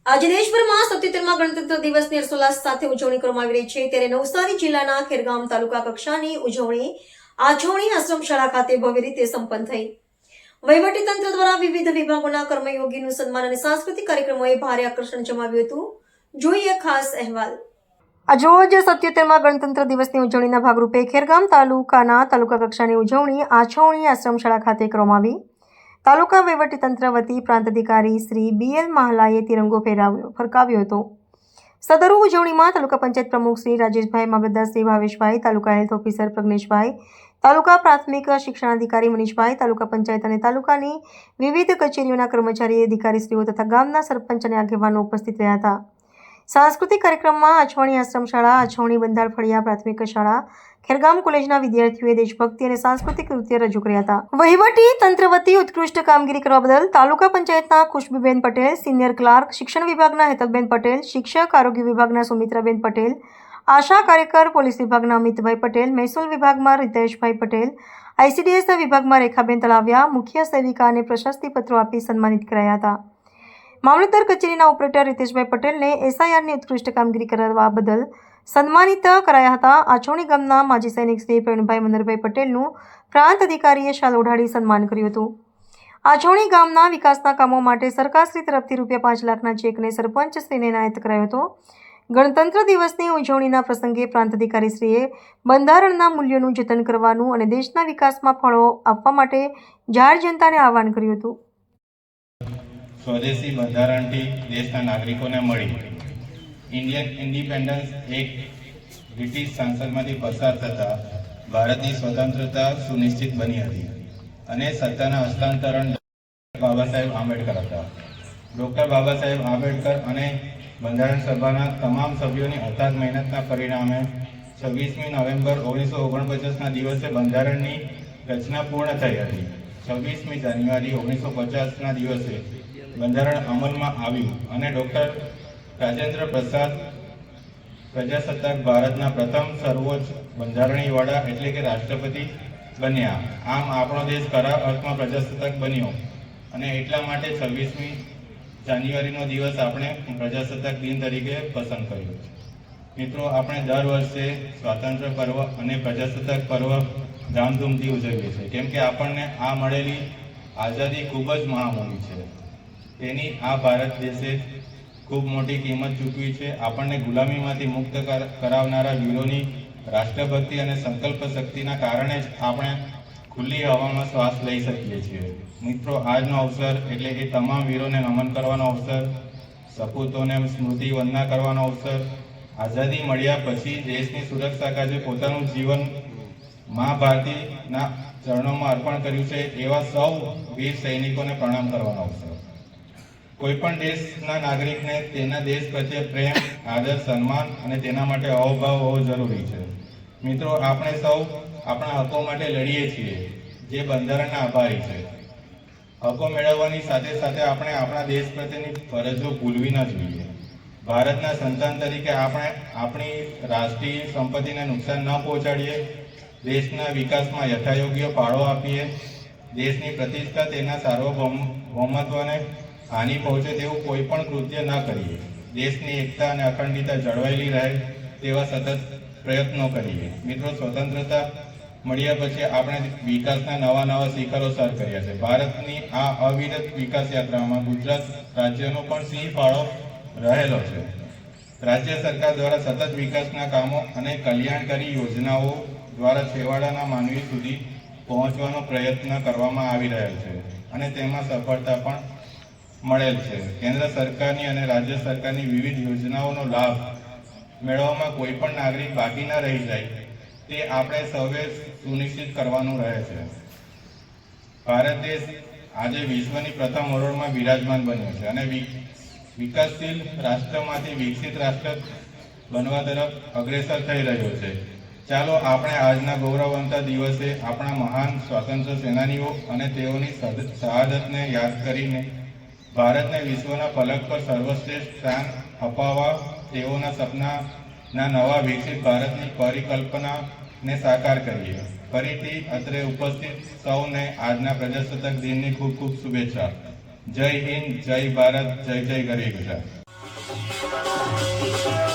આજે દેશભરમાં 77મા ગણતંત્ર દિવસની હર્ષોલ્લાસ સાથે ઉજવણી કરવામાં આવી રહી છે ત્યારે નવસારી જિલ્લાના ખેરગામ તાલુકા કક્ષાની ઉજવણી આછોણી આશ્રમ શાળા ખાતે ભવ્ય રીતે સંપન્ન થઈ। વહીવટીતંત્ર દ્વારા વિવિધ વિભાગોના કર્મયોગીનું સન્માન અને સાંસ્કૃતિક કાર્યક્રમોએ ભારે આકર્ષણ જમાવ્યું હતું। જોઈએ ખાસ અહેવાલ। આજરોજ 77મા ગણતંત્ર દિવસની ઉજવણીના ભાગરૂપે ખેરગામ તાલુકાના તાલુકા કક્ષાની ઉજવણી આછોણી આશ્રમ શાળા ખાતે કરવામાં આવી। તાલુકા વહીવટીતંત્ર વતી પ્રાંત અધિકારી શ્રી BL મહાલાએ તિરંગો ફરકાવ્યો હતો। સદરુ ઉજવણીમાં તાલુકા પંચાયત પ્રમુખ શ્રી રાજેશભાઈ, મામલતદાર શ્રી ભાવેશભાઈ, તાલુકા હેલ્થ ઓફિસર પ્રજ્ઞેશભાઈ, તાલુકા પ્રાથમિક શિક્ષણાધિકારી મનીષભાઈ, તાલુકા પંચાયત અને તાલુકાની વિવિધ કચેરીઓના કર્મચારી અધિકારીશ્રીઓ તથા ગામના સરપંચ અને આગેવાનો ઉપસ્થિત રહ્યા હતા। સાંસ્કૃતિક કાર્યક્રમમાં આછોણી આશ્રમ શાળા, આછોણી બંધાળ ફળિયા પ્રાથમિક શાળા, ખેરગામ કોલેજના વિદ્યાર્થીઓએ દેશભક્તિ અને સાંસ્કૃતિક નૃત્ય રજૂ કર્યા હતા। વહીવટી તંત્ર વતી ઉત્કૃષ્ટ કામગીરી કરવા બદલ તાલુકા પંચાયતના ખુશ્બુબેન પટેલ, સિનિયર ક્લાર્ક, શિક્ષણ વિભાગના હેતલબેન પટેલ, શિક્ષક આરોગ્ય વિભાગના સુમિત્રાબેન પટેલ, આશા કાર્યકર પોલીસ વિભાગના અમિતભાઈ પટેલ, મહેસૂલ વિભાગમાં રીતેશભાઈ પટેલ, ICDS વિભાગમાં રેખાબેન તલાવિયા મુખ્ય સેવિકા અને પ્રશસ્તિ પત્રો આપી સન્માનિત કરાયા હતા। મામલતદાર કચેરીના ઓપરેટર રીતેશભાઈ પટેલને SIRની ઉત્કૃષ્ટ કામગીરી કરવા બદલ સન્માનિત કરાયા હતા। આછોણી ગામના માજી સૈનિક શ્રી પ્રવીણભાઈ મનરભાઈ પટેલનું પ્રાંત અધિકારીએ શાલ ઓઢાડી સન્માન કર્યું હતું। આછોણી ગામના વિકાસના કામો માટે સરકારશ્રી તરફથી ₹5 લાખના ચેકને સરપંચ શ્રીને એનાયત કરાયો હતો। ગણતંત્ર દિવસની ઉજવણીના પ્રસંગે પ્રાંત અધિકારીશ્રીએ બંધારણના મૂલ્યોનું જતન કરવાનું અને દેશના વિકાસમાં ફળો આપવા માટે જાહેર જનતાને આહવાન કર્યું હતું। સ્વદેશી બંધારણથી દેશના નાગરિકોને મળી ઇન્ડિયન ઇન્ડિપેન્ડન્સ એક્ટ બ્રિટિશ સંસદમાંથી પસાર થતાં ભારતની સ્વતંત્રતા સુનિશ્ચિત બની હતી અને સત્તાના હસ્તાંતરણ બાબા સાહેબ આંબેડકર હતા। ડૉક્ટર બાબા સાહેબ આંબેડકર અને બંધારણ સભાના તમામ સભ્યોની અથાગ મહેનતના પરિણામે 26મી નવેમ્બર 1949ના દિવસે બંધારણની રચના પૂર્ણ થઈ હતી। 26મી જાન્યુઆરી 1950ના દિવસે બંધારણ અમલમાં આવ્યું અને ડૉક્ટર રાજેન્દ્ર પ્રસાદ પ્રજાસત્તાક ભારતના પ્રથમ સર્વોચ્ચ બંધારણીય વડા એટલે કે રાષ્ટ્રપતિ બન્યા। આમ આપણો દેશ ખરા અર્થમાં પ્રજાસત્તાક બન્યો અને એટલા માટે 26મી જાન્યુઆરીનો દિવસ આપણે પ્રજાસત્તાક દિન તરીકે પસંદ કર્યો। મિત્રો, આપણે દર વર્ષે સ્વાતંત્ર્ય પર્વ અને પ્રજાસત્તાક પર્વ ધામધૂમથી ઉજવીએ છીએ કેમ કે આપણને આ મળેલી આઝાદી ખૂબ જ મહામૂલી છે। તેની આ ભારત દેશે ખૂબ મોટી કિંમત ચૂકવી છે। આપણને ગુલામીમાંથી મુક્ત કરાવનારા વીરોની રાષ્ટ્રભક્તિ અને સંકલ્પ શક્તિના કારણે જ આપણે ખુલ્લી હવામાં શ્વાસ લઈ શકીએ છીએ। મિત્રો, આજનો અવસર એટલે કે તમામ વીરોને નમન કરવાનો અવસર, સપૂતોને સ્મૃતિ વંદના કરવાનો અવસર, આઝાદી મળ્યા પછી દેશની સુરક્ષા કાજે પોતાનું જીવન મા ભારતીના ચરણોમાં અર્પણ કર્યું છે એવા સૌ વીર સૈનિકોને પ્રણામ કરવાનો અવસર। કોઈપણ દેશના નાગરિકને તેના દેશ પ્રત્યે પ્રેમ, આદર, સન્માન અને તેના માટે અહોભાવ હોવો જરૂરી છે। મિત્રો, આપણે સૌ આપણા હકો માટે લડીએ છીએ જે બંધારણના આભારી છે। હકો મેળવવાની સાથે સાથે આપણે આપણા દેશ પ્રત્યેની ફરજો ભૂલવી ન જોઈએ। ભારતના સંતાન તરીકે આપણે આપણી રાષ્ટ્રીય સંપત્તિને નુકસાન ન પહોંચાડીએ, દેશના વિકાસમાં યથાયોગ્ય ફાળો આપીએ, દેશની પ્રતિષ્ઠા તેના સાર્વભૌમત્વને હાનિ પહોંચે તેવું કોઈ પણ કૃત્ય ન કરીએ, દેશની એકતા અને અખંડિતતા જળવાયેલી રહે તેવા સતત પ્રયત્નો કરીએ। મિત્રો, સ્વતંત્રતા મળ્યા પછી આપણે વિકાસના નવા શિખરો સર કર્યા છે। ભારતની આ અવિરત વિકાસ યાત્રામાં ગુજરાત રાજ્યનો પણ સિંહ ફાળો રહેલો છે। રાજ્ય સરકાર દ્વારા સતત વિકાસના કામો અને કલ્યાણકારી યોજનાઓ દ્વારા છેવાડાના માનવી સુધી પહોંચવાનો પ્રયત્ન કરવામાં આવી રહ્યો છે અને તેમાં સફળતા પણ મળેલ છે। કેન્દ્ર સરકારની અને રાજ્ય સરકારની વિવિધ યોજનાઓનો લાભ મેળવવામાં કોઈ પણ નાગરિક બાકી ન રહી જાય તે આપણે સૌએ સુનિશ્ચિત કરવાનું રહે છે। ભારત દેશ આજે વિશ્વની પ્રથમ હરોળમાં બિરાજમાન બન્યો છે અને વિકાસશીલ રાષ્ટ્રમાંથી વિકસિત રાષ્ટ્ર બનવા તરફ અગ્રેસર થઈ રહ્યો છે। ચાલો આપણે આજના ગૌરવવંતા દિવસે આપણા મહાન સ્વાતંત્ર્ય સેનાનીઓ અને તેઓની શહાદતને યાદ કરીને ભારતને વિશ્વના ફલક પર સર્વશ્રેષ્ઠ સ્થાન અપાવવા તેઓના સપનાના નવા વિકસિત ભારતની પરિકલ્પનાને સાકાર કરીએ। ફરીથી અત્રે ઉપસ્થિત સૌને આજના પ્રજાસત્તાક દિનની ખૂબ ખૂબ શુભેચ્છા। જય હિન્દ, જય ભારત, જય જય ગરવી ગુજરાત। છે